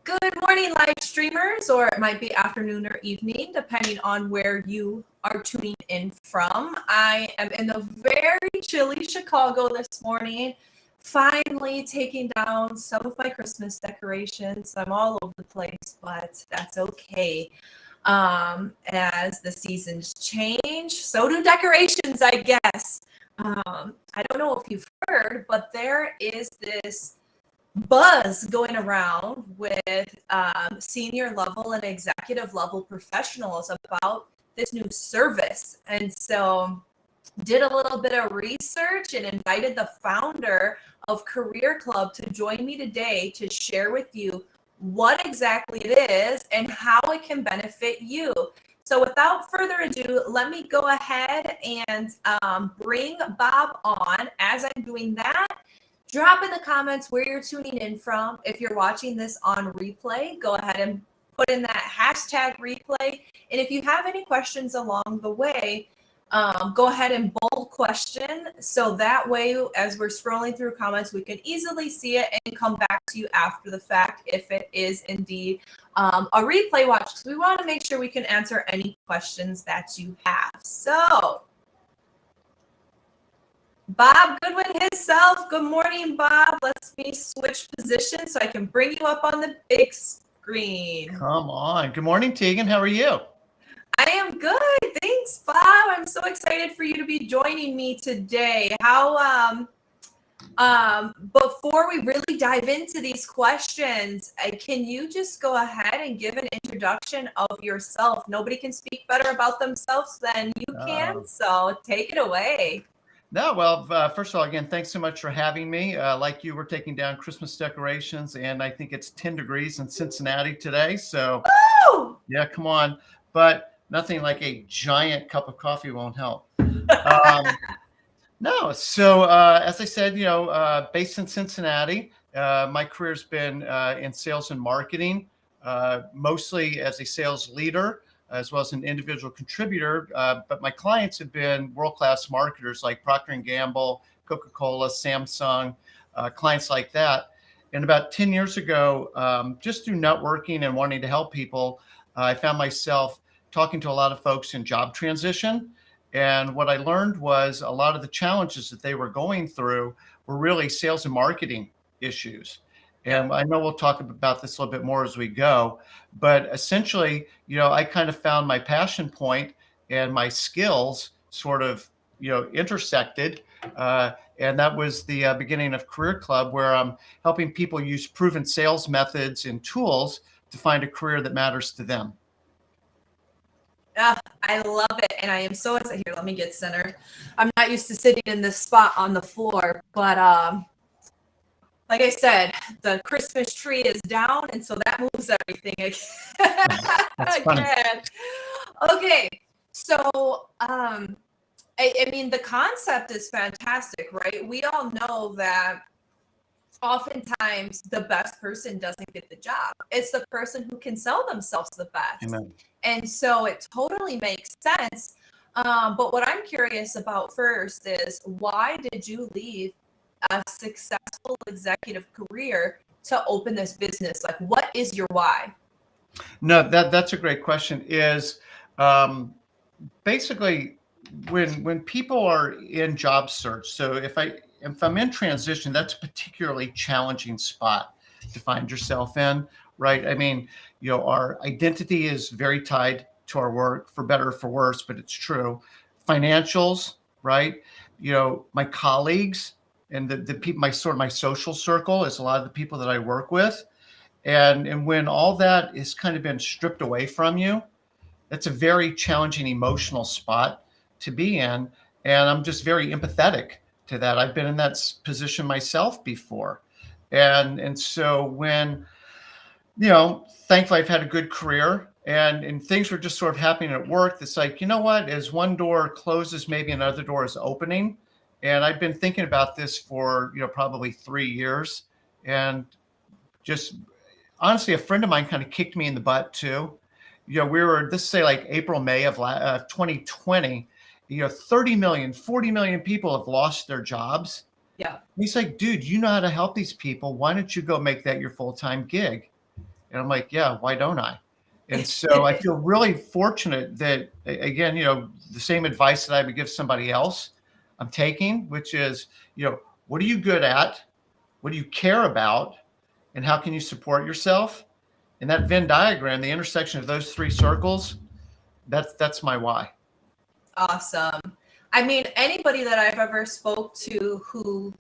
Good morning, live streamers, or it might be afternoon or evening, depending on where you are tuning in from. I am in the very chilly Chicago this morning, finally taking down some of my Christmas decorations. I'm all over the place, but that's okay. As the seasons change, so do decorations, I guess. I don't know if you've heard, but there is this buzz going around with senior level and executive level professionals about this new service. And so did a little bit of research and invited the founder of Career Club to join me today to share with you what exactly it is and how it can benefit you. So without further ado, let me go ahead and bring Bob on. As I'm doing that, drop in the comments where you're tuning in from. If you're watching this on replay, go ahead and put in that hashtag replay. And if you have any questions along the way, go ahead and bold question. So that way, as we're scrolling through comments, we can easily see it and come back to you after the fact if it is indeed a replay watch, because we want to make sure we can answer any questions that you have. So Bob Goodwin himself. Good morning, Bob. Let's me switch positions so I can bring you up on the big screen. Come on. Good morning, Tegan. How are you? I am good. Thanks, Bob. I'm so excited for you to be joining me today. How before we really dive into these questions, can you just go ahead and give an introduction of yourself? Nobody can speak better about themselves than you can, so take it away. No, well, first of all, again, thanks so much for having me. Like you, we're taking down Christmas decorations, and I think it's 10 degrees in Cincinnati today. So, Woo! Yeah, come on. But nothing like a giant cup of coffee won't help. No, so as I said, based in Cincinnati, my career's been in sales and marketing, mostly as a sales leader, as well as an individual contributor. But my clients have been world-class marketers like Procter & Gamble, Coca-Cola, Samsung, clients like that. And about 10 years ago, just through networking and wanting to help people, I found myself talking to a lot of folks in job transition. And what I learned was a lot of the challenges that they were going through were really sales and marketing issues. And I know we'll talk about this a little bit more as we go, but essentially, I kind of found my passion point and my skills sort of, intersected. And that was the beginning of Career Club, where I'm helping people use proven sales methods and tools to find a career that matters to them. I love it. And I am so excited. Here, let me get centered. I'm not used to sitting in this spot on the floor, but like I said, the Christmas tree is down, and so that moves everything again. Okay, so I mean, the concept is fantastic, right? We all know that oftentimes the best person doesn't get the job. It's the person who can sell themselves the best. Amen. And so it totally makes sense. But what I'm curious about first is, why did you leave a successful executive career to open this business? Like, what is your why? No, that's a great question. Is basically when people are in job search. So if I'm in transition, that's a particularly challenging spot to find yourself in, right? I mean, our identity is very tied to our work, for better or for worse, but it's true. Financials, right? My colleagues and the people, my social circle is a lot of the people that I work with. And when all that is kind of been stripped away from you, that's a very challenging emotional spot to be in. And I'm just very empathetic to that. I've been in that position myself before. And so when, thankfully I've had a good career and things were just sort of happening at work. It's like, what, as one door closes, maybe another door is opening. And I've been thinking about this for, probably 3 years. And just honestly, a friend of mine kind of kicked me in the butt too. We were, this say like April, May of 2020, 30 million, 40 million people have lost their jobs. Yeah. And he's like, dude, you know how to help these people. Why don't you go make that your full-time gig? And I'm like, yeah, why don't I? And so I feel really fortunate that, again, the same advice that I would give somebody else, I'm taking, which is, what are you good at? What do you care about? And how can you support yourself? And that Venn diagram, the intersection of those three circles, that's my why. Awesome. I mean, anybody that I've ever spoke to who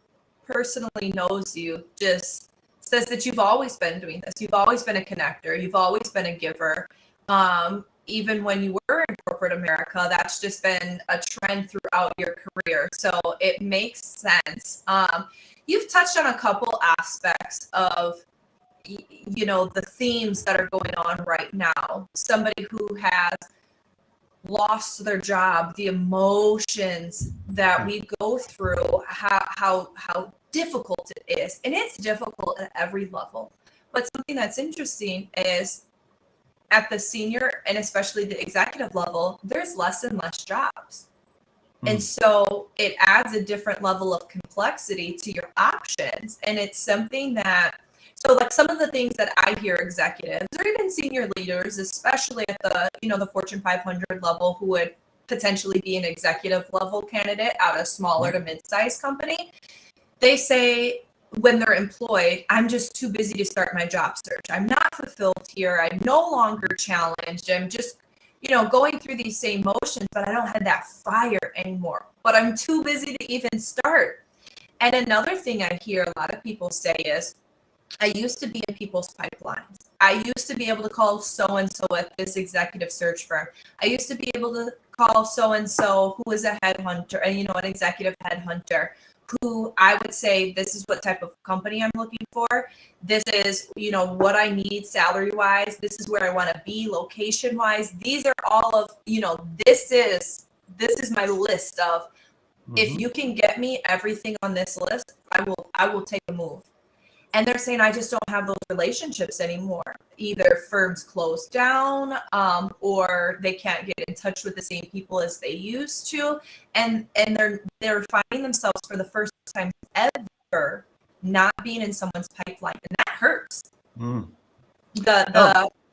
personally knows you just says that you've always been doing this. You've always been a connector. You've always been a giver. Even when you were in corporate America, that's just been a trend throughout your career. So it makes sense. You've touched on a couple aspects of, the themes that are going on right now. Somebody who has lost their job, the emotions that we go through, how difficult it is. And it's difficult at every level. But something that's interesting is at the senior and especially the executive level, there's less and less jobs. And so it adds a different level of complexity to your options. And it's something that, so like some of the things that I hear executives or even senior leaders, especially at the, the Fortune 500 level, who would potentially be an executive level candidate at a smaller to mid-sized company, they say when they're employed, I'm just too busy to start my job search. I'm not fulfilled here. I'm no longer challenged. I'm just, going through these same motions, but I don't have that fire anymore. But I'm too busy to even start. And another thing I hear a lot of people say is, I used to be in people's pipelines. I used to be able to call so-and-so at this executive search firm. I used to be able to call so-and-so who is a headhunter, an executive headhunter, who I would say, this is what type of company I'm looking for. This is, what I need salary-wise. This is where I want to be location-wise. These are all of, this is my list of, if you can get me everything on this list, I will take a move. And they're saying, I just don't have those relationships anymore. Either firms closed down, or they can't get in touch with the same people as they used to. And they're finding themselves for the first time ever not being in someone's pipeline. And that hurts.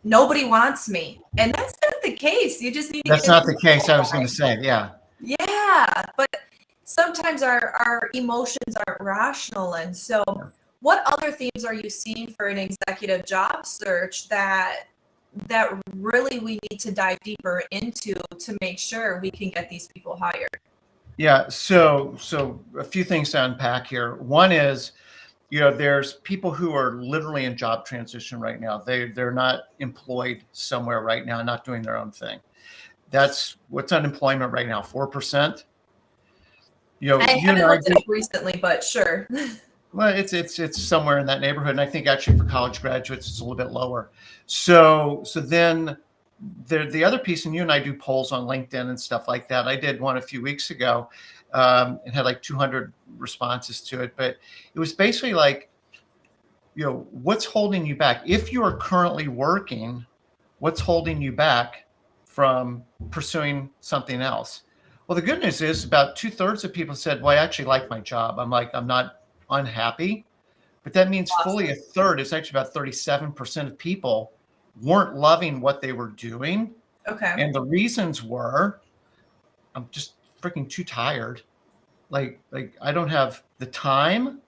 Nobody wants me. And that's not the case. You just need to That's not the case. I was going to say, yeah. Yeah. But sometimes our emotions aren't rational. And so what other themes are you seeing for an executive job search that really we need to dive deeper into to make sure we can get these people hired? Yeah, so a few things to unpack here. One is, there's people who are literally in job transition right now. They're not employed somewhere right now, not doing their own thing. That's what's unemployment right now, 4%. I haven't looked it up recently, but sure. Well, it's somewhere in that neighborhood, and I think actually for college graduates it's a little bit lower. So then the other piece, and you and I do polls on LinkedIn and stuff like that. I did one a few weeks ago, and had like 200 responses to it. But it was basically like, what's holding you back? If you are currently working, what's holding you back from pursuing something else? Well, the good news is about 2/3 of people said, well, I actually like my job. I'm not unhappy, but that means fully a third, it's actually about 37% of people weren't loving what they were doing. Okay. And the reasons were, I'm just freaking too tired. Like I don't have the time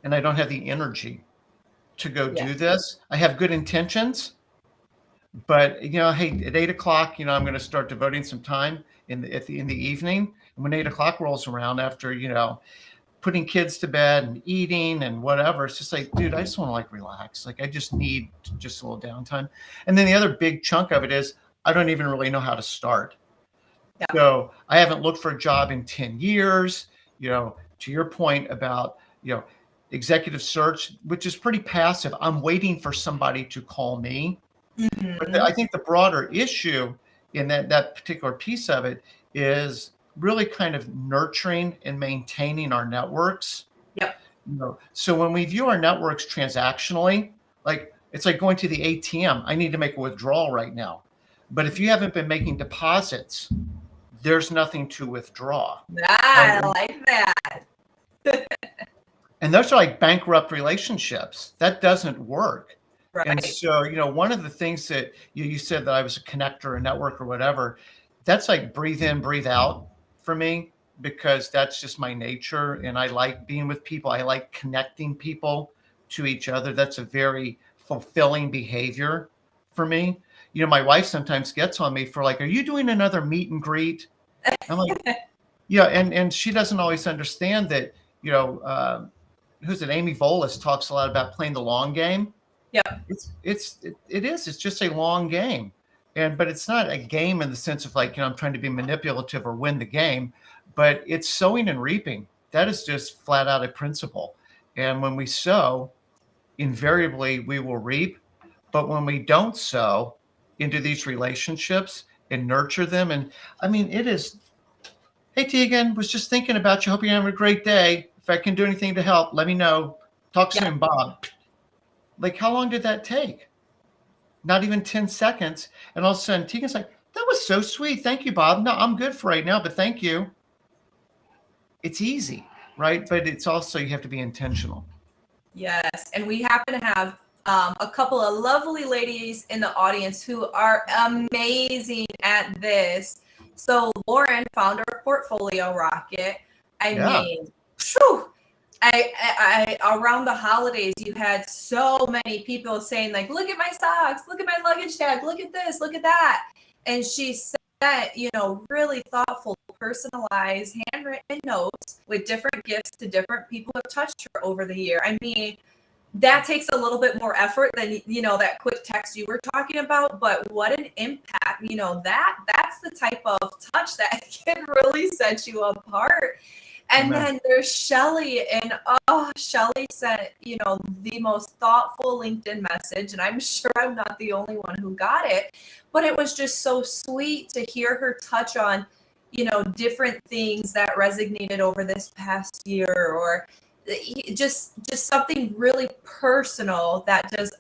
and I don't have the energy to go do this. I have good intentions, but hey, at 8:00, I'm going to start devoting some time in the evening. And when 8:00 rolls around, after putting kids to bed and eating and whatever, it's just like, dude, I just want to relax. I just need just a little downtime. And then the other big chunk of it is I don't even really know how to start. Yeah. So I haven't looked for a job in 10 years. To your point about executive search, which is pretty passive. I'm waiting for somebody to call me. Mm-hmm. But I think the broader issue in that particular piece of it is really kind of nurturing and maintaining our networks. Yep. So when we view our networks transactionally, it's like going to the ATM. I need to make a withdrawal right now. But if you haven't been making deposits, there's nothing to withdraw. I like that. And those are like bankrupt relationships. That doesn't work. And Right. so, one of the things that you said that I was a connector, a network or whatever, that's like breathe in, breathe out for me, because that's just my nature. And I like being with people. I like connecting people to each other. That's a very fulfilling behavior for me. My wife sometimes gets on me for like, are you doing another meet and greet? I'm like, yeah. And she doesn't always understand that, who's it? Amy Volas talks a lot about playing the long game. Yep. It's just a long game. But it's not a game in the sense of like, I'm trying to be manipulative or win the game, but it's sowing and reaping. That is just flat out a principle. And when we sow, invariably we will reap. But when we don't sow into these relationships and nurture them, and I mean, it is, hey, Tegan, was just thinking about you. Hope you're having a great day. If I can do anything to help, let me know. Talk Yep. soon, Bob. Like, how long did that take? Not even 10 seconds. And all of a sudden, Tegan's like, that was so sweet. Thank you, Bob. No, I'm good for right now, but thank you. It's easy, right? But it's also, you have to be intentional. Yes. And we happen to have a couple of lovely ladies in the audience who are amazing at this. So Lauren, founder of Portfolio Rocket, I Yeah. mean, phew, I around the holidays, you had so many people saying like, look at my socks, look at my luggage tag, look at this, look at that. And she sent, really thoughtful, personalized, handwritten notes with different gifts to different people who have touched her over the year. I mean, that takes a little bit more effort than, that quick text you were talking about, but what an impact, that's the type of touch that can really set you apart. And Amen. then there's Shelly, and Shelly sent, the most thoughtful LinkedIn message, and I'm sure I'm not the only one who got it, but it was just so sweet to hear her touch on, different things that resonated over this past year, or just something really personal that just,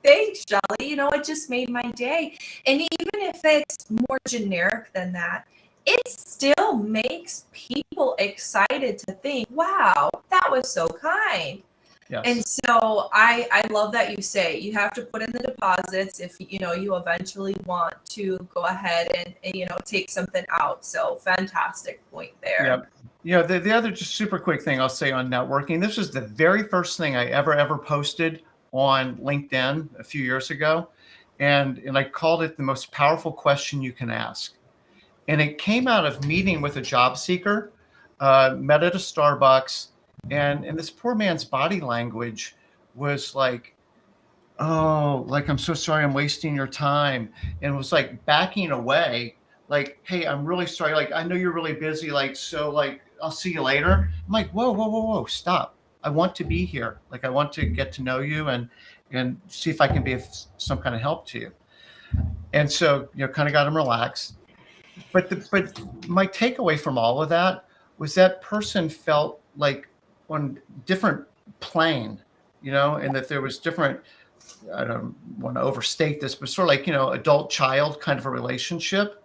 thanks, Shelly, it just made my day. And even if it's more generic than that, it still makes people excited to think, wow, that was so kind. Yes. And so I love that you say you have to put in the deposits if you eventually want to go ahead and take something out. So fantastic point there. Yeah. The other just super quick thing I'll say on networking, this was the very first thing I ever posted on LinkedIn a few years ago. And I called it the most powerful question you can ask. And it came out of meeting with a job seeker, met at a Starbucks, and this poor man's body language was like, oh, like, I'm so sorry I'm wasting your time. And was like backing away, like, hey, I'm really sorry. Like, I know you're really busy. Like, so like, I'll see you later. I'm like, whoa, stop. I want to be here. Like, I want to get to know you and see if I can be of some kind of help to you. And so, kind of got him relaxed. But my takeaway from all of that was that person felt like on different plane, and that there was different, I don't want to overstate this, but sort of like, adult child kind of a relationship.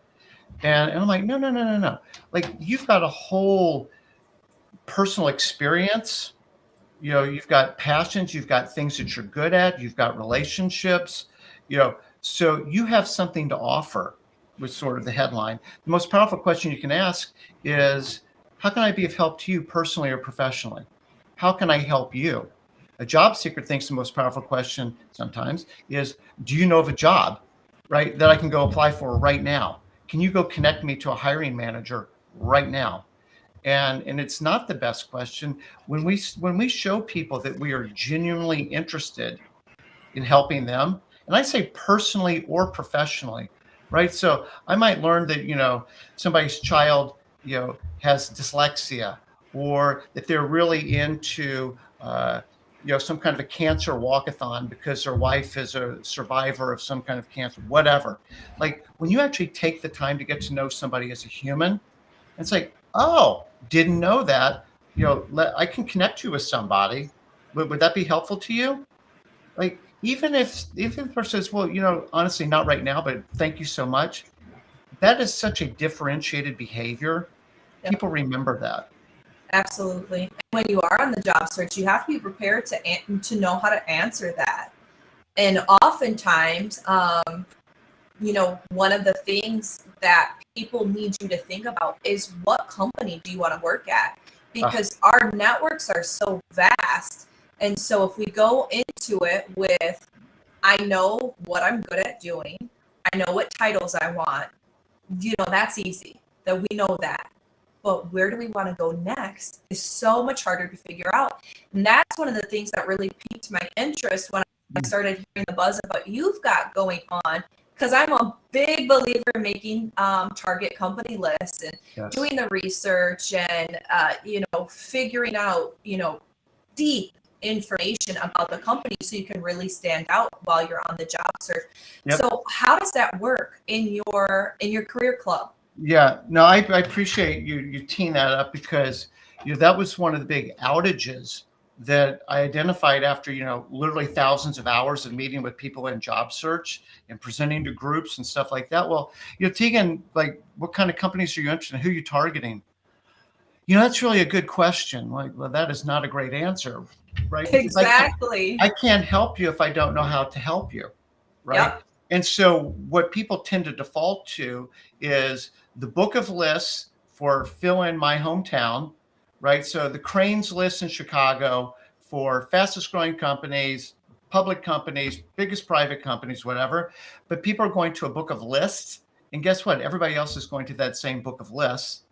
And I'm like, no. Like, you've got a whole personal experience, you've got passions, you've got things that you're good at, you've got relationships, so you have something to offer, was sort of the headline. The most powerful question you can ask is, how can I be of help to you personally or professionally? How can I help you? A job seeker thinks the most powerful question sometimes is, do you know of a job, right, that I can go apply for right now? Can you go connect me to a hiring manager right now? And it's not the best question. When we show people that we are genuinely interested in helping them, and I say personally or professionally, right? So I might learn that, somebody's child, has dyslexia, or that they're really into, some kind of a cancer walkathon because their wife is a survivor of some kind of cancer, whatever. Like, when you actually take the time to get to know somebody as a human, it's like, oh, didn't know that, I can connect you with somebody. Would that be helpful to you? Like, even if the person says, well, honestly, not right now, but thank you so much. That is such a differentiated behavior. Yep. People remember that. Absolutely. And when you are on the job search, you have to be prepared to know how to answer that. And oftentimes, one of the things that people need you to think about is what company do you want to work at? Because our networks are so vast. And so if we go into it with, I know what I'm good at doing, I know what titles I want, that's easy, that we know that. But where do we want to go next is so much harder to figure out. And that's one of the things that really piqued my interest when I started hearing the buzz of what you've got going on, because I'm a big believer in making target company lists and doing the research and, figuring out, deep information about the company so you can really stand out while you're on the job search. Yep. So how does that work in your career club? Yeah, no, I appreciate you teeing that up, because that was one of the big outages that I identified after literally thousands of hours of meeting with people in job search and presenting to groups and stuff like that. Well, Tegan, like, what kind of companies are you interested in? Who are you targeting? That's really a good question. Like, well, that is not a great answer, right? Exactly. I can't help you if I don't know how to help you, right? Yep. And so what people tend to default to is the book of lists for fill in my hometown, right? So the Cranes list in Chicago for fastest growing companies, public companies, biggest private companies, whatever. But people are going to a book of lists, and guess what? Everybody else is going to that same book of lists,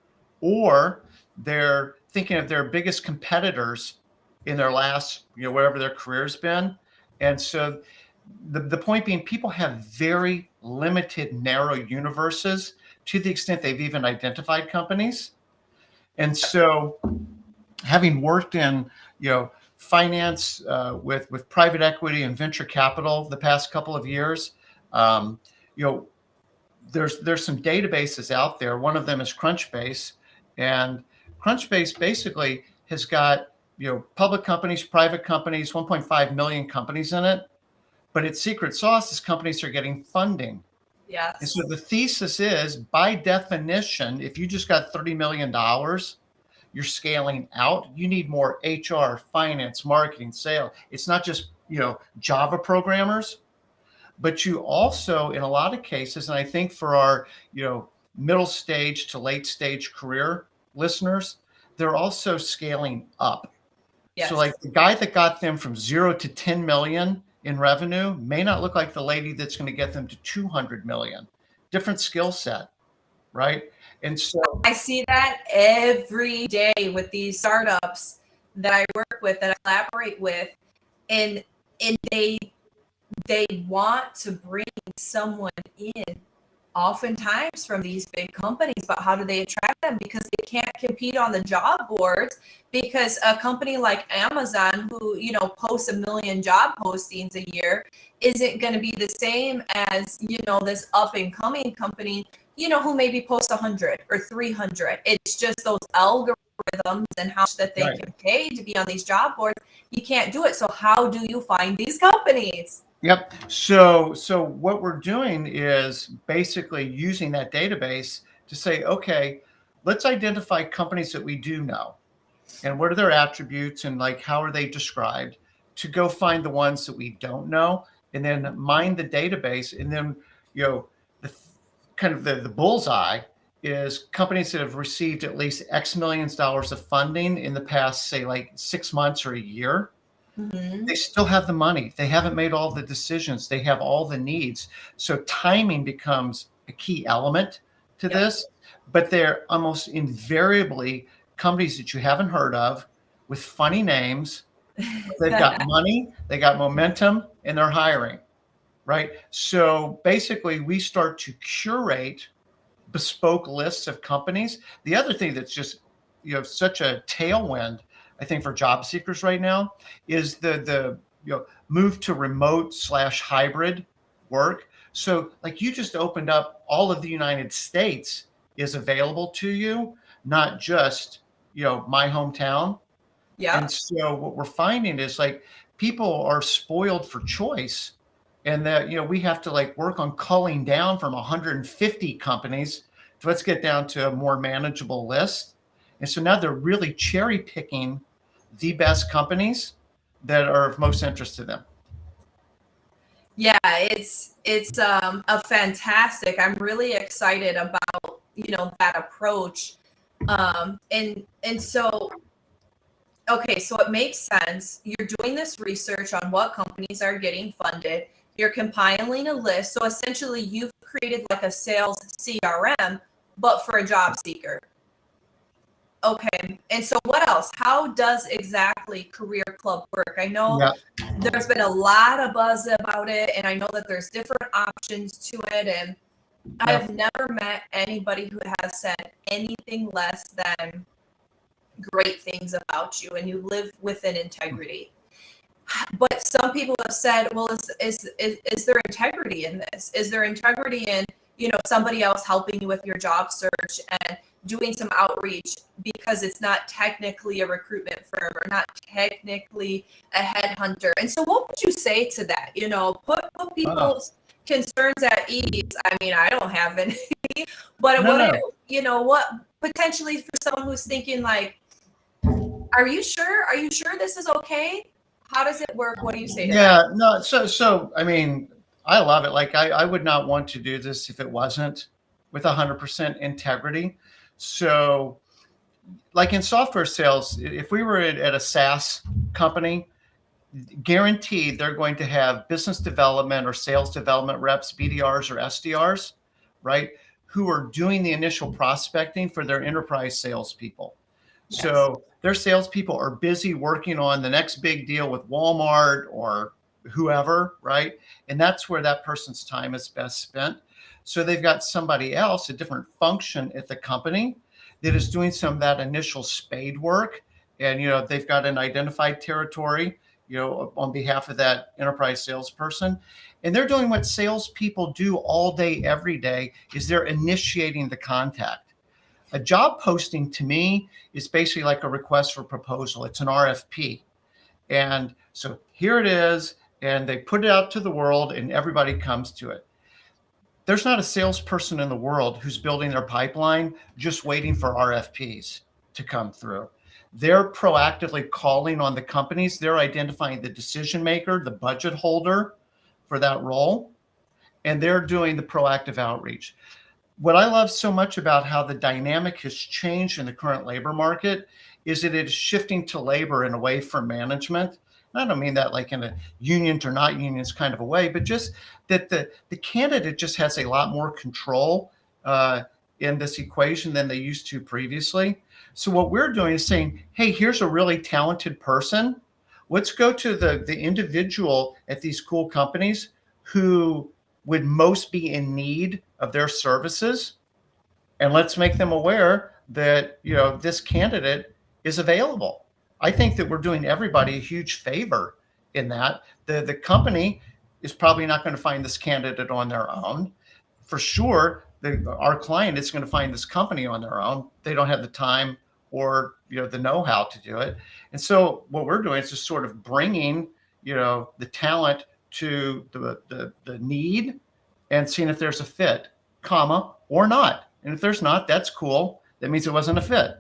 or they're thinking of their biggest competitors in their last, wherever their career's been. And so the point being, people have very limited, narrow universes to the extent they've even identified companies. And so having worked in, finance with private equity and venture capital the past couple of years, there's some databases out there. One of them is Crunchbase, and Crunchbase basically has got, public companies, private companies, 1.5 million companies in it. But its secret sauce is companies are getting funding. Yes. And so the thesis is, by definition, if you just got $30 million, you're scaling out. You need more HR, finance, marketing, sales. It's not just, Java programmers, but you also, in a lot of cases, and I think for our, middle stage to late stage career listeners, they're also scaling up. Yes. So like the guy that got them from 0 to 10 million in revenue may not look like the lady that's going to get them to 200 million. Different skill set, right? And so I see that every day with these startups that I work with, that I collaborate with, and they want to bring someone in, oftentimes from these big companies, but how do they attract them? Because they can't compete on the job boards, because a company like Amazon, who posts 1 million job postings a year, isn't going to be the same as this up and coming company who maybe posts 100 or 300. It's just those algorithms and how much that they can pay to be on these job boards. You can't do it. So how do you find these companies? Yep. So what we're doing is basically using that database to say, okay, let's identify companies that we do know, and what are their attributes, and like, how are they described, to go find the ones that we don't know, and then mine the database. And then, the bullseye is companies that have received at least X millions dollars of funding in the past, say, like 6 months or a year. Mm-hmm. They still have the money. They haven't made all the decisions. They have all the needs. So timing becomes a key element to this, but they're almost invariably companies that you haven't heard of, with funny names. They've got money, they got momentum, and they're hiring, right? So basically we start to curate bespoke lists of companies. The other thing that's just, such a tailwind, I think, for job seekers right now is the move to remote/hybrid work. So like, you just opened up, all of the United States is available to you, not just, my hometown. Yeah. And so what we're finding is, like, people are spoiled for choice, and that, we have to like work on culling down from 150 companies to, let's get down to a more manageable list. And so now they're really cherry picking the best companies that are of most interest to them. Yeah, it's a fantastic. I'm really excited about, that approach. And so okay, so it makes sense. You're doing this research on what companies are getting funded. You're compiling a list. So essentially you've created like a sales CRM, but for a job seeker. Okay. And so what else? How does exactly Career Club work? I know Yeah. there's been a lot of buzz about it, and I know that there's different options to it. And Yeah. I've never met anybody who has said anything less than great things about you, and you live within integrity. But some people have said, well, is there integrity in this? Is there integrity in, somebody else helping you with your job search and doing some outreach, because it's not technically a recruitment firm or not technically a headhunter? And so what would you say to that? Put people's concerns at ease. I mean, I don't have any, but No. what potentially for someone who's thinking like, are you sure? Are you sure this is okay? How does it work? What do you say to that? Yeah, no. So I mean, I love it. Like I would not want to do this if it wasn't with 100% integrity. So like in software sales, if we were at a SaaS company, guaranteed they're going to have business development or sales development reps, BDRs or SDRs, right? Who are doing the initial prospecting for their enterprise salespeople. Yes. So their salespeople are busy working on the next big deal with Walmart or whoever, right? And that's where that person's time is best spent. So they've got somebody else, a different function at the company that is doing some of that initial spade work. And, they've got an identified territory, on behalf of that enterprise salesperson. And they're doing what salespeople do all day, every day, is they're initiating the contact. A job posting to me is basically like a request for proposal. It's an RFP. And so here it is, and they put it out to the world and everybody comes to it. There's not a salesperson in the world who's building their pipeline just waiting for RFPs to come through. They're proactively calling on the companies. They're identifying the decision maker, the budget holder for that role, and they're doing the proactive outreach. What I love so much about how the dynamic has changed in the current labor market is that it is shifting to labor and away from management. I don't mean that like in a unions or not unions kind of a way, but just that the candidate just has a lot more control in this equation than they used to previously. So what we're doing is saying, hey, here's a really talented person. Let's go to the individual at these cool companies who would most be in need of their services, and let's make them aware that this candidate is available. I think that we're doing everybody a huge favor in that. The company is probably not going to find this candidate on their own. For sure, our client is going to find this company on their own. They don't have the time or the know-how to do it. And so what we're doing is just sort of bringing the talent to the need and seeing if there's a fit, comma, or not. And if there's not, that's cool. That means it wasn't a fit.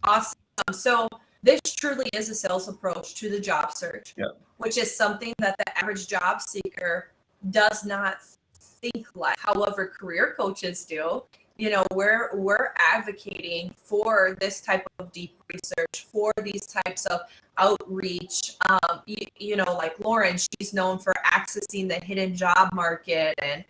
Awesome. So this truly is a sales approach to the job search, which is something that the average job seeker does not think like. However, career coaches do. We're advocating for this type of deep research, for these types of outreach. Like Lauren, she's known for accessing the hidden job market, and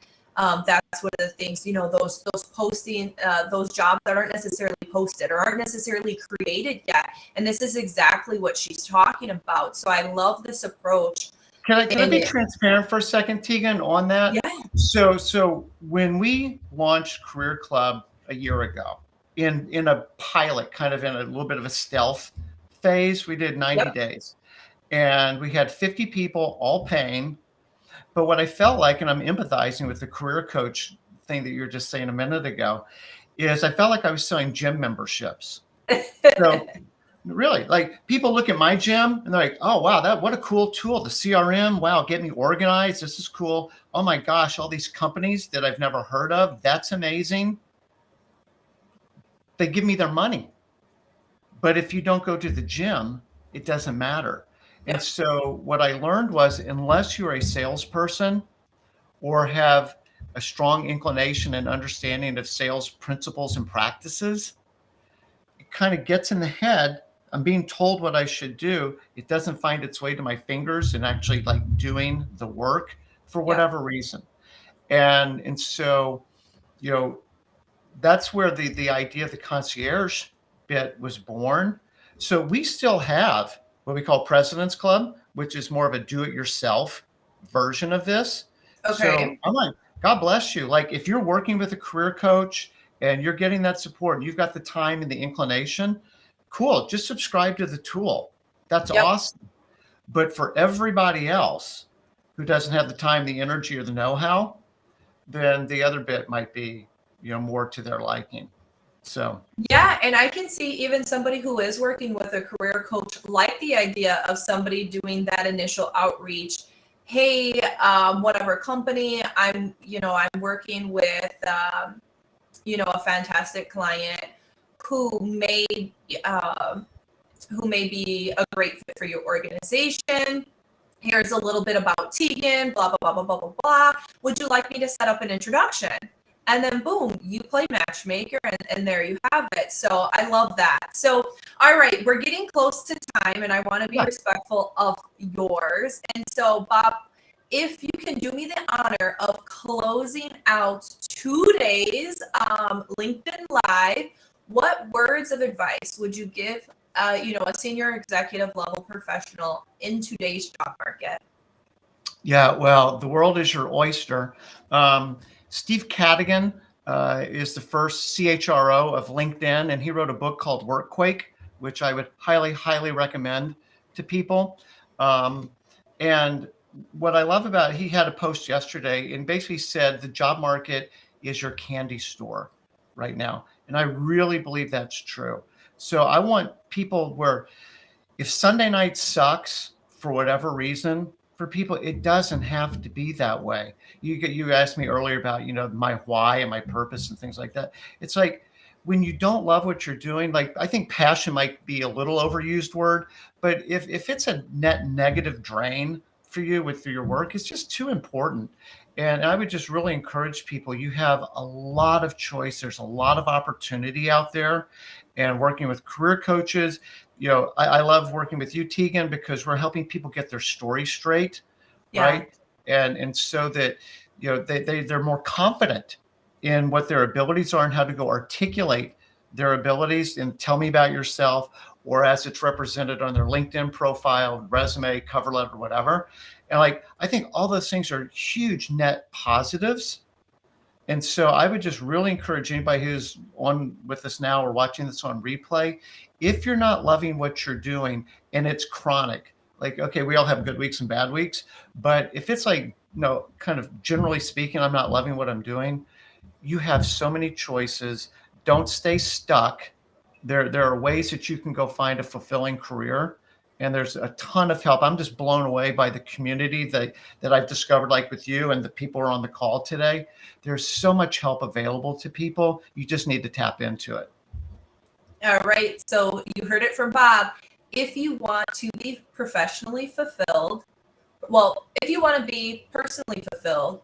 that's one of the things. Those posting those jobs that aren't necessarily posted or aren't necessarily created yet. And this is exactly what she's talking about. So I love this approach. Can I be transparent for a second, Tegan, on that? Yeah. So when we launched Career Club a year ago, in a pilot, kind of in a little bit of a stealth phase, we did 90 days. And we had 50 people all paying. But what I felt like, and I'm empathizing with the career coach thing that you were just saying a minute ago, is I felt like I was selling gym memberships. So really, like people look at my gym and they're like, oh, wow, what a cool tool. The CRM, wow, get me organized. This is cool. Oh my gosh, all these companies that I've never heard of. That's amazing. They give me their money. But if you don't go to the gym, it doesn't matter. And so what I learned was, unless you're a salesperson or have a strong inclination and understanding of sales principles and practices, it kind of gets in the head. I'm being told what I should do. It doesn't find its way to my fingers and actually like doing the work for whatever reason. And so, you know, that's where the idea of the concierge bit was born. So we still have what we call President's Club, which is more of a do-it-yourself version of this. So I'm like, God bless you. Like, if you're working with a career coach and you're getting that support and you've got the time and the inclination, cool, just subscribe to the tool. That's awesome. But for everybody else who doesn't have the time, the energy, or the know-how, then the other bit might be, you know, more to their liking. So yeah, and I can see even somebody who is working with a career coach like the idea of somebody doing that initial outreach. Hey, whatever company I'm working with, a fantastic client who may be a great fit for your organization. Here's a little bit about Tegan, blah, blah, blah, blah, blah, blah, blah. Would you like me to set up an introduction? And then boom, you play matchmaker, and there you have it. So I love that. So, all right, we're getting close to time, and I want to be respectful of yours. And so, Bob, if you can do me the honor of closing out today's LinkedIn Live, what words of advice would you give a senior executive level professional in today's job market? Yeah, well, the world is your oyster. Steve Cadigan is the first CHRO of LinkedIn, and he wrote a book called Workquake, which I would highly, highly recommend to people. And what I love about it, he had a post yesterday and basically said the job market is your candy store right now. And I really believe that's true. So I want people where if Sunday night sucks for whatever reason, for people, it doesn't have to be that way. You asked me earlier about, my why and my purpose and things like that. It's like when you don't love what you're doing, like I think passion might be a little overused word, but if it's a net negative drain for you with your work, it's just too important. And I would just really encourage people, you have a lot of choice. There's a lot of opportunity out there, and working with career coaches. I love working with you, Tegan, because we're helping people get their story straight, right? And so that, they're more confident in what their abilities are and how to go articulate their abilities and tell me about yourself, or as it's represented on their LinkedIn profile, resume, cover letter, whatever. And I think all those things are huge net positives. And so I would just really encourage anybody who's on with us now or watching this on replay, if you're not loving what you're doing and it's chronic, okay, we all have good weeks and bad weeks, but if it's kind of generally speaking, I'm not loving what I'm doing, you have so many choices. Don't stay stuck. There are ways that you can go find a fulfilling career. And there's a ton of help. I'm just blown away by the community that I've discovered, like with you and the people who are on the call today. There's so much help available to people. You just need to tap into it. All right. So you heard it from Bob. If you want to be professionally fulfilled, if you want to be personally fulfilled,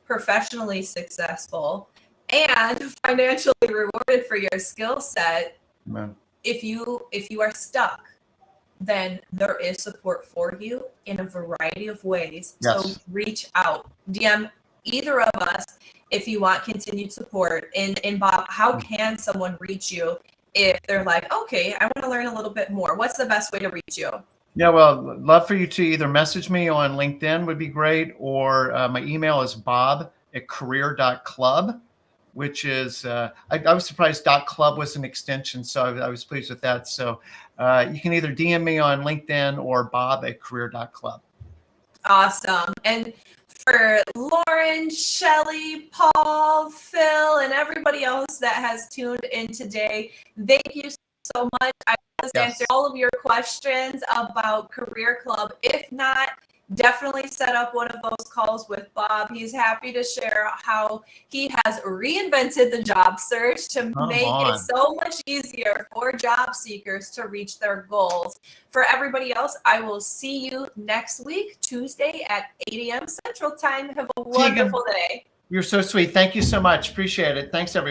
professionally successful, and financially rewarded for your skill set, Amen. If you are stuck, then there is support for you in a variety of ways. Yes. So reach out, DM either of us if you want continued support. And Bob, how can someone reach you if they're like, okay, I want to learn a little bit more? What's the best way to reach you? Yeah, well, love for you to either message me on LinkedIn would be great, or my email is bob@career.club, which is, I was surprised .club was an extension, so I was pleased with that. So you can either DM me on LinkedIn or bob@career.club. Awesome. And for Lauren, Shelly, Paul, Phil, and everybody else that has tuned in today, thank you so much. I just answered all of your questions about Career Club. If not, definitely set up one of those calls with Bob. He's happy to share how he has reinvented the job search to make it so much easier for job seekers to reach their goals. For everybody else, I will see you next week, Tuesday at 8 a.m. Central Time. Have a wonderful day. You're so sweet. Thank you so much. Appreciate it. Thanks, everyone.